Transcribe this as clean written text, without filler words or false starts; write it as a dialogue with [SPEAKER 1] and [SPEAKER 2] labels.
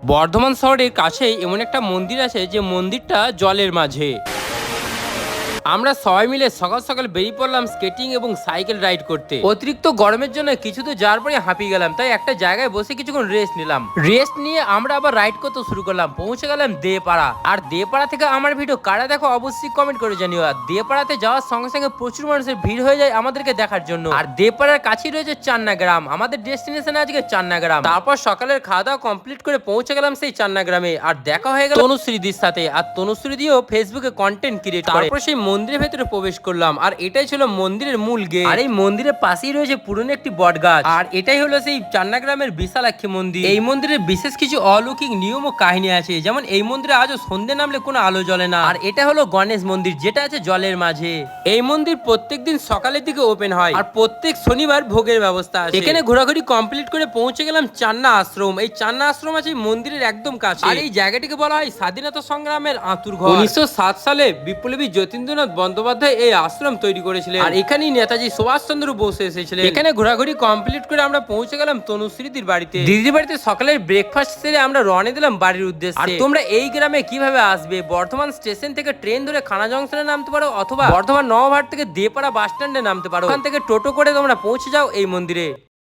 [SPEAKER 1] বর্ধমান শহরের কাছেই এমন একটা মন্দির আছে যে মন্দিরটা জলের মাঝে। আমরা সবাই মিলে সকাল সকাল বেরিয়ে পড়লাম স্কেটিং এবং সাইকেল রাইড করতে। অতিরিক্ত গরমের জন্য কিছু তো যাওয়ার পরে হাঁপিয়ে গেলাম, তাই একটা জায়গায় বসে কিছুক্ষণ রেস্ট নিলাম। রেস্ট নিয়ে আমরা আবার রাইড করতে শুরু করলাম। পৌঁছে গেলাম দেপাড়া। আর দেপাড়া থেকে আমার ভিডিও কারা দেখো অবশ্যই কমেন্ট করে জানিও। আর দেপাড়াতে যাওয়ার সঙ্গে সঙ্গে প্রচুর মানুষের ভিড় হয়ে যায় আমাদেরকে দেখার জন্য। আর দেপাড়ার কাছেই রয়েছে চান্না গ্রাম। আমাদের ডেস্টিনেশন আজকে চান্না গ্রাম। তারপর সকালের খাওয়া দাওয়া কমপ্লিট করে পৌঁছে গেলাম সেই চান্না গ্রামে। আর দেখা হয়ে গেল তনুশ্রীদির সাথে। আর তনুশ্রীদিও ফেসবুকে কন্টেন্ট ক্রিয়েট করে। তারপর সেই মন্দিরের ভেতরে প্রবেশ করলাম। আর এটাই ছিল মন্দিরের মূল গেট। আর এই মন্দিরের পাশেই রয়েছে পুরনো একটি বট গাছ। আর এটাই হলো সেই চান্না গ্রামের বিশালাক্ষী মন্দির। এই মন্দিরের বিশেষ কিছু অলৌকিক নিয়ম ও কাহিনী আছে, যেমন এই মন্দিরে আজও সন্ধ্যে নামলে কোনো আলো জ্বলে না। আর এটা হলো গণেশ মন্দির, যেটা আছে জলের মাঝে। এই মন্দির প্রত্যেকদিন সকালের দিকে ওপেন হয়। আর প্রত্যেক শনিবার ভোগের ব্যবস্থা আছে। এখানে ঘোরাঘুরি কমপ্লিট করে পৌঁছে গেলাম চান্না আশ্রম। এই চান্না আশ্রম আছে মন্দিরের একদম কাছে। আর এই জায়গাটিকে বলা হয় স্বাধীনতা সংগ্রামের আঁতুড়ঘর। 1907 সালে বিপ্লবী যতীন্দ্রনাথ বন্দ্যোপাধ্যায় এই আশ্রম তৈরি করেছিলেন। আর এখানেই নেতাজি সুভাষচন্দ্র বোস এসেছিলেন। এখানে ঘোরাঘুরি কমপ্লিট করে আমরা পৌঁছে গেলাম তনুশ্রীদির বাড়িতে। দিদির বাড়িতে সকালের ব্রেকফাস্ট সেরে আমরা রওনা দিলাম বাড়ির উদ্দেশ্যে। আর তোমরা এই গ্রামে কিভাবে আসবে? বর্ধমান স্টেশন থেকে ট্রেন ধরে খানা জংশনে নামতে পারো, অথবা বর্ধমান নবাবহাট থেকে দেপাড়া বাস স্ট্যান্ডে নামতে পারো। ওখান থেকে টোটো করে তোমরা পৌঁছে যাও এই মন্দিরে।